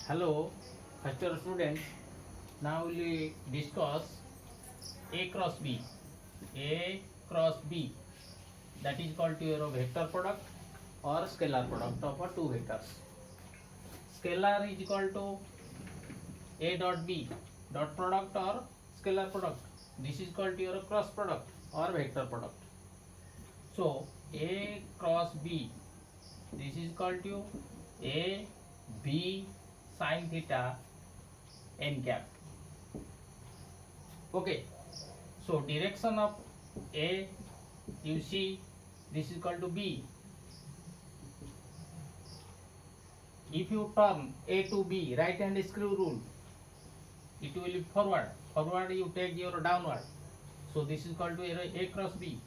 Hello, first year students. Now we will discuss A cross B. A cross B, that is called to your vector product or scalar product of two vectors. Scalar is equal to A dot B dot product or scalar product. This is called to your cross product or vector product. So A cross B, this is called to A B sin theta n cap. Okay, so direction of A, you see this is equal to B. If you turn A to B, right hand screw rule, it will be forward. Forward you take your downward. So this is called to your A cross B.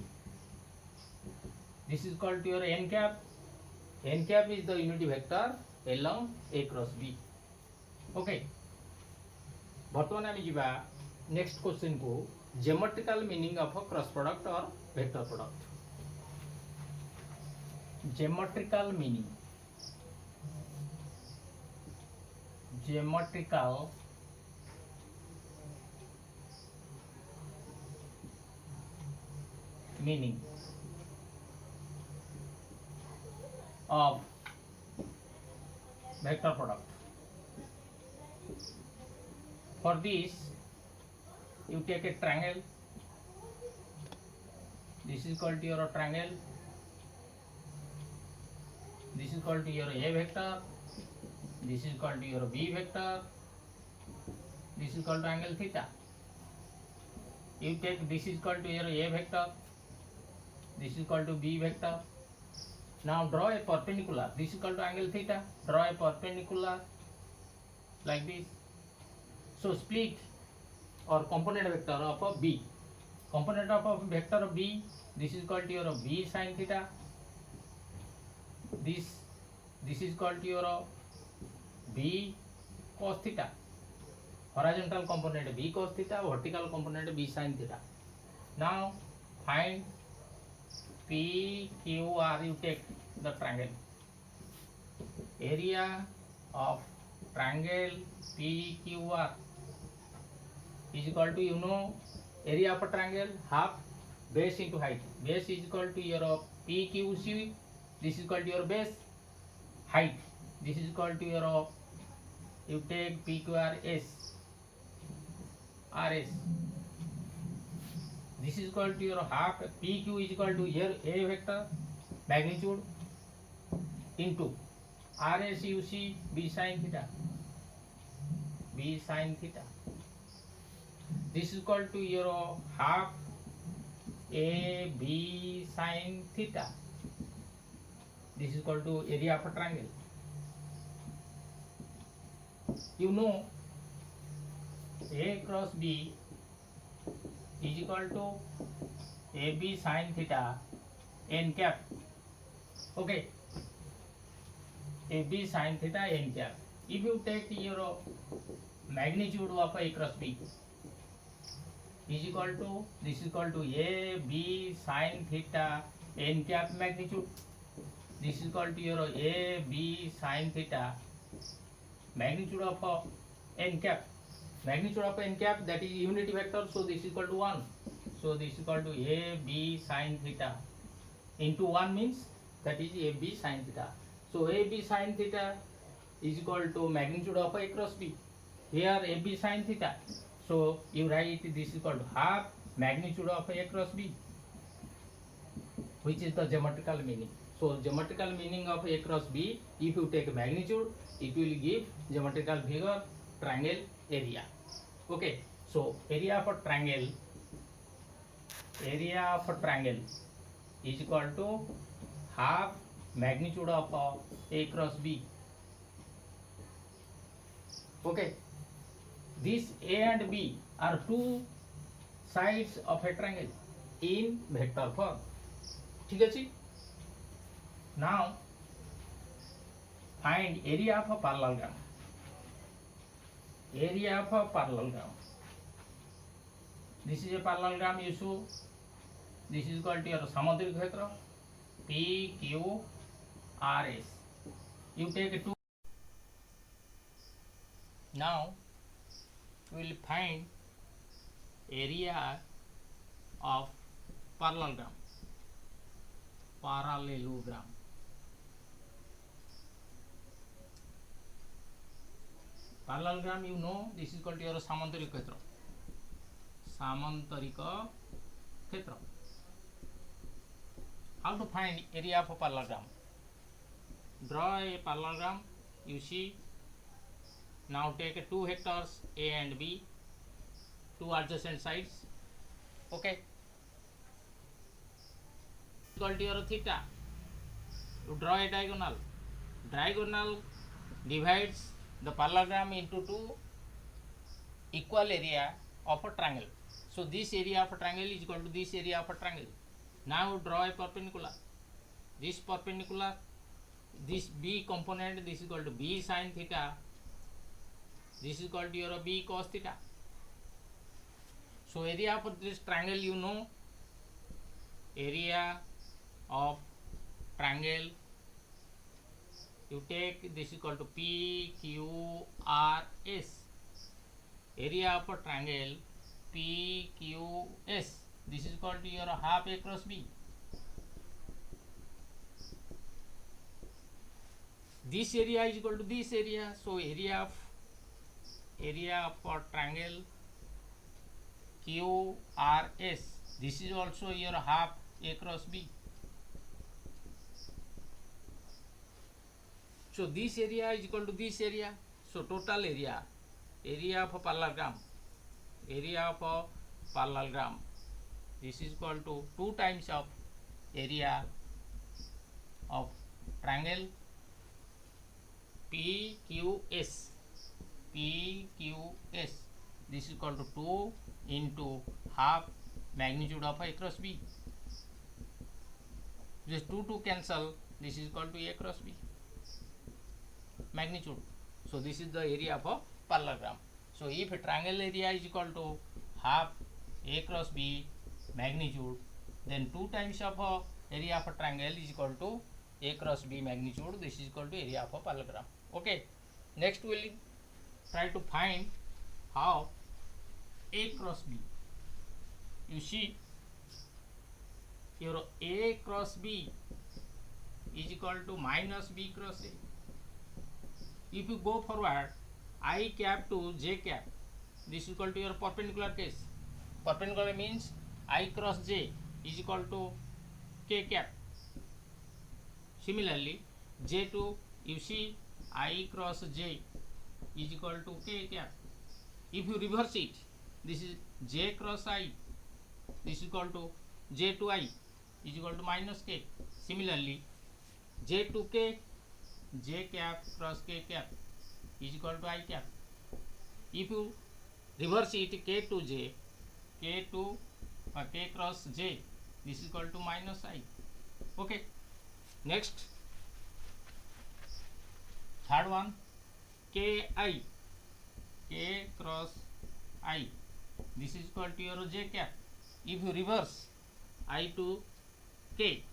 This is called to your n cap. N cap is the unity vector along A cross B. Okay. बर्तमान आम जा next question को geometrical meaning of cross product और vector product. Geometrical meaning of vector product. For this, you take a triangle. This is called your triangle. This is called your A vector. This is called your B vector. This is called angle theta. You take this is called your A vector. This is called to B vector. Now draw a perpendicular. This is called angle theta. Draw a perpendicular like this. So split or component vector of a B. Component of a vector of B. This is called your B sin theta. This is called your B cos theta. Horizontal component B cos theta. Vertical component B sin theta. Now find P Q R. You take the triangle. Area of triangle P Q R is equal to area of a triangle half base into height. Base is equal to your PQC. This is called your base. Height. This is called to your, you take PQRS. RS. This is equal to your half. PQ is equal to here A vector magnitude into RS you see B sin theta. B sin theta. This is equal to your half A B sin theta. This is equal to area of a triangle. You know A cross B is equal to AB sin theta n cap. Okay. AB sin theta n cap. If you take your magnitude of A cross B is equal to, this is equal to A B sin theta n cap magnitude. This is equal to your A B sin theta magnitude of n cap. Magnitude of n cap, that is unity vector, so this is equal to 1. So this is equal to A B sin theta into 1 means that is A B sin theta. So A B sin theta is equal to magnitude of A cross B. Here A B sin theta. So you write this is equal to half magnitude of A cross B, which is the geometrical meaning. So geometrical meaning of A cross B, if you take magnitude, it will give geometrical figure triangle area. Okay. So area of a triangle is equal to half magnitude of A cross B. Okay. This A and B are two sides of a triangle in vector form. ठीक है जी? Now find area of a parallelogram. Area of a parallelogram. This is a parallelogram issue. This is called your samadrik vector P Q R S. You take two Now we will find area of parallelogram. Parallelogram. Parallelogram, you know, this is called your Samantarika Kshetra. Samantarika Kshetra. How to find area of a parallelogram? Draw a parallelogram. You see. Now take two vectors A and B, two adjacent sides. Okay. Equal to your theta. You draw a diagonal. Diagonal divides the parallelogram into two equal area of a triangle. So this area of a triangle is equal to this area of a triangle. Now draw a perpendicular. This perpendicular, this B component, this is equal to B sin theta. This is equal to your B cos theta. So area of this triangle, you know, area of triangle, you take this is equal to P Q R S. Area of a triangle P Q S. This is equal to your half A cross B. This area is equal to this area. So area of a triangle QRS. This is also your half A cross B. So this area is equal to this area. So total area of a parallelogram, this is equal to 2 times of area of triangle PQS. This is equal to 2 into half magnitude of A cross B. This 2 cancel. This is equal to A cross B magnitude. So this is the area of a parallelogram. So if a triangle area is equal to half A cross B magnitude, then 2 times of area of a triangle is equal to A cross B magnitude. This is equal to area of a parallelogram. Okay. Next we will try to find how A cross B. You see, your A cross B is equal to minus B cross A. If you go forward, I cap to J cap, this is equal to your perpendicular case. Perpendicular means I cross J is equal to K cap. Similarly, J2, you see I cross J is equal to K cap. If you reverse it, this is J cross I, this is equal to J2I is equal to minus K. Similarly, J2K, J cap cross K cap is equal to I cap. If you reverse it, K to J, K cross J, this is equal to minus I. Okay. Next, third one, K cross I, this is equal to your J cap. If you reverse I to K,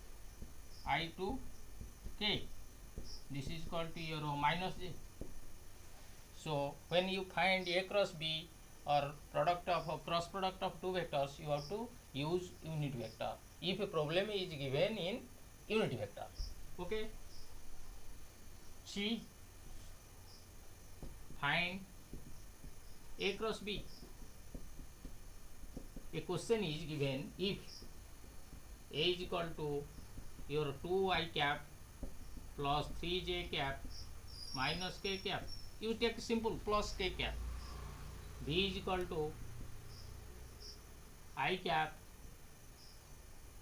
this is equal to your minus J. So when you find A cross B or cross product of two vectors, you have to use unit vector if a problem is given in unit vector. Okay. See, find A cross B. A question is given if A is equal to your 2I cap plus 3J cap minus K cap. You take simple plus K cap. B is equal to I cap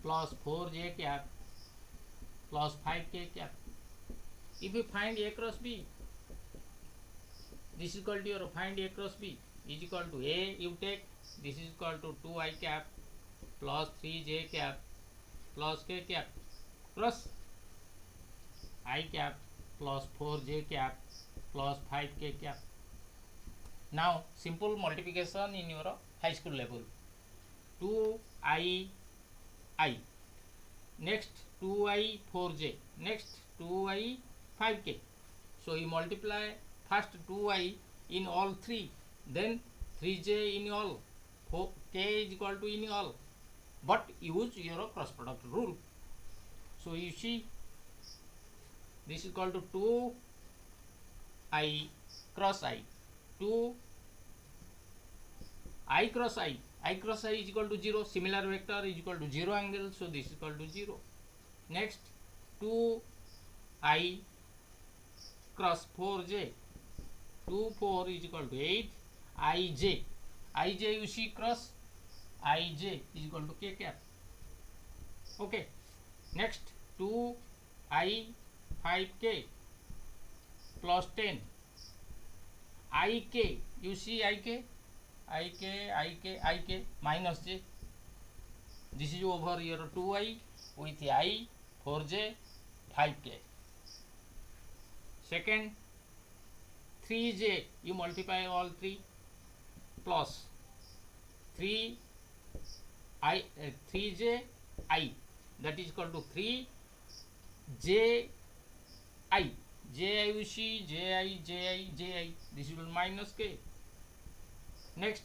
plus 4J cap plus 5K cap. If you find A cross B, this is equal to your find A cross B is equal to A, you take this is equal to 2I cap plus 3J cap plus K cap plus I cap plus 4J cap plus 5K cap. Now simple multiplication in your high school level. 2I, next 2I 4J, next 2I 5K. So you multiply first 2I in all 3, then 3j in all, k is equal to in all, but use your cross product rule. So you see, this is equal to 2i cross I, 2 I cross I is equal to 0, similar vector is equal to 0 angle, so this is equal to 0. Next 2i cross 4j, 4 is equal to 8, ij you see cross ij is equal to k cap. Okay, next 2i 5k plus 10, ik, you see ik minus j, this is over your 2i with I, 4j, 5k. Second 3j, you multiply all 3 plus 3j I, that is equal to 3j I, you see ji, this is minus k. Next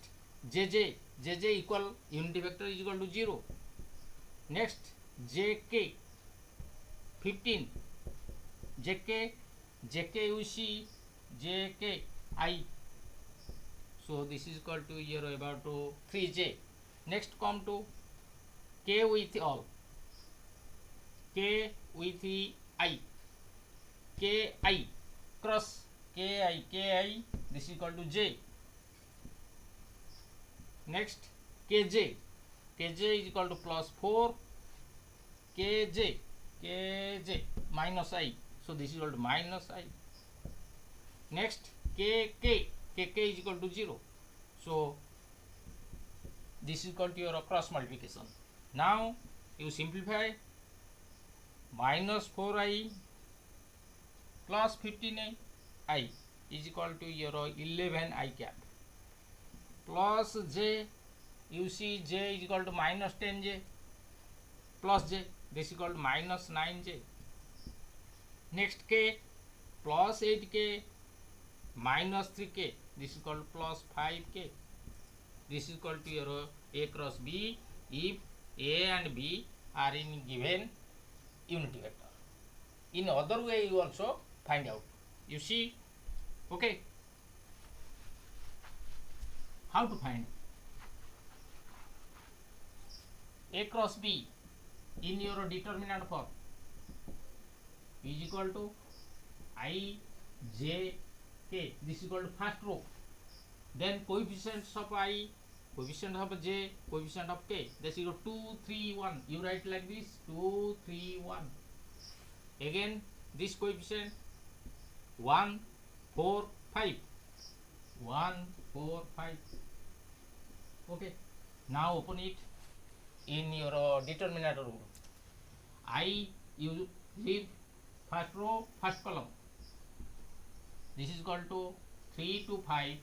jj equal, unity vector is equal to 0. Next jk 15, jk you see jk I, so this is equal to here about to 3j. Next come to k with all, k with I, ki cross ki, this is equal to j. Next kj is equal to plus 4 kj minus I, so this is equal to minus I. Next kk is equal to 0, so this is equal to your cross multiplication. Now you simplify, minus 4i plus 15i is equal to your 11i cap, plus j, you see j is equal to minus 10j plus j, this is equal to minus 9j. Next k plus 8k minus 3k, this is equal to plus 5k. This is equal to your a cross b if a and b are in given unity vector. In other way you also find out, you see. Okay, how to find a cross b in your determinant form is equal to I j k, this is equal to first row, then coefficients of I, coefficient of j, coefficient of k, this is equal to 2 3 1, you write like this 2 3 1. Again this coefficient 1 4 5, 1 4 5. Okay, now open it in your determinant rule. I, you leave first row, first column, this is equal to 3 to 5,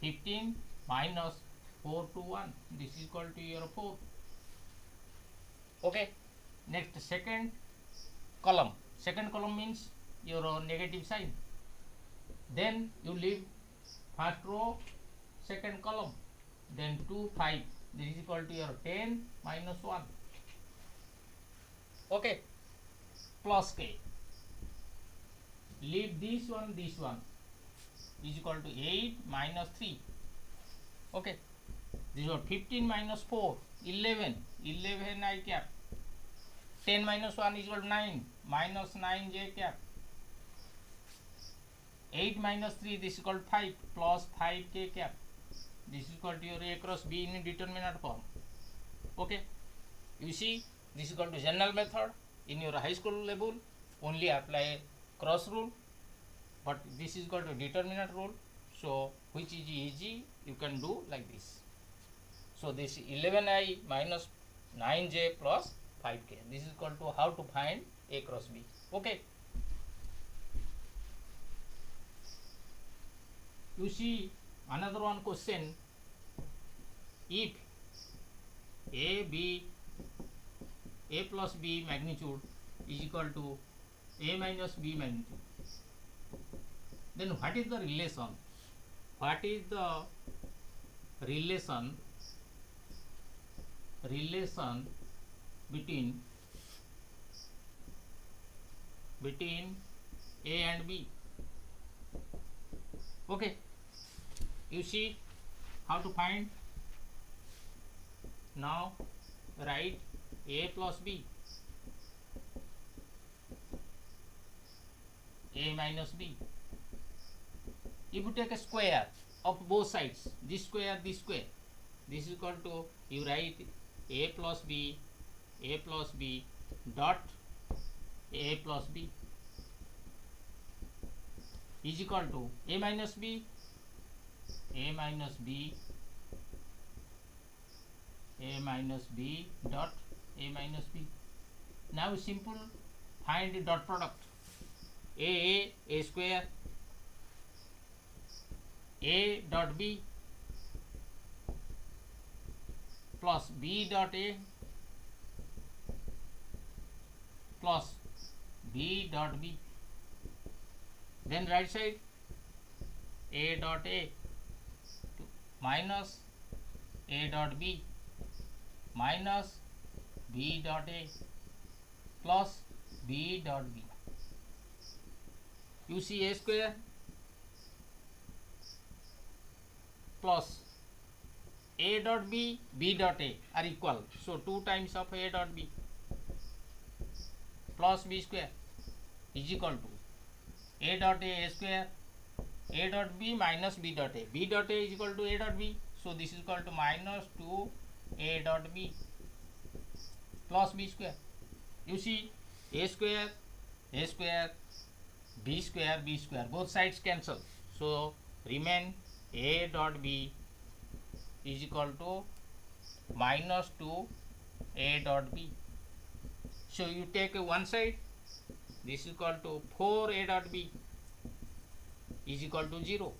15 minus 4 to 1, this is equal to your 4. Okay, next second column means your negative sign, then you leave first row, second column, then 2 5, this is equal to your 10 minus 1. Okay, plus k, leave this one is equal to 8 minus 3. Okay, this is 15 minus 4, 11 I cap, 10 minus 1 is equal to 9, minus 9j cap, 8 minus 3, this is equal to 5, plus 5k cap, this is equal to your a cross b in determinant form. Okay, you see, this is equal to general method. In your high school level only apply cross rule, but this is equal to determinant rule, so which is easy, you can do like this. So this 11i minus 9j plus 5k, this is equal to how to find a cross b. Okay, you see another one question, if a plus b magnitude is equal to a minus b magnitude, then what is the relation what is the relation between A and B? Okay, you see how to find. Now write A plus B, A minus B. If you take a square of both sides, this square, this is equal to, you write A plus B dot A plus B is equal to A minus B dot A minus B. Now simple, find the dot product. A square, A dot B plus B dot A plus B dot B. Then right side, A dot A minus A dot B minus B dot A plus B dot B. You see A square plus A dot B, B dot A are equal. So 2 times of A dot B plus B square is equal to A dot A square, A dot B minus B dot A. B dot A is equal to A dot B. So this is equal to minus 2 A dot B plus B square. You see A square, B square, both sides cancel. So remain A dot B is equal to minus 2 A dot B. So you take one side, this is equal to 4 A dot B is equal to 0.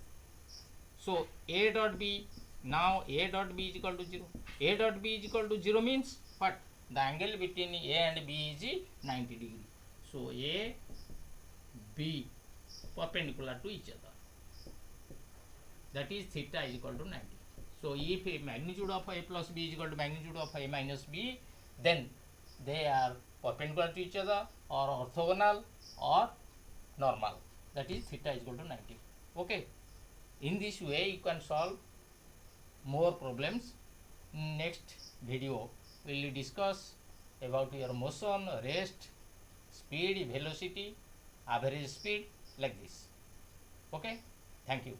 So A dot B, now A dot B is equal to 0. A dot B is equal to 0 means what? The angle between A and B is 90 degree. So A, B perpendicular to each other. That is theta is equal to 90. So if a magnitude of A plus B is equal to magnitude of A minus B, then they are perpendicular to each other or orthogonal or normal. That is theta is equal to 90. Okay. In this way you can solve more problems. Next video we will discuss about your motion, rest, speed, velocity, average speed, like this. Okay. Thank you.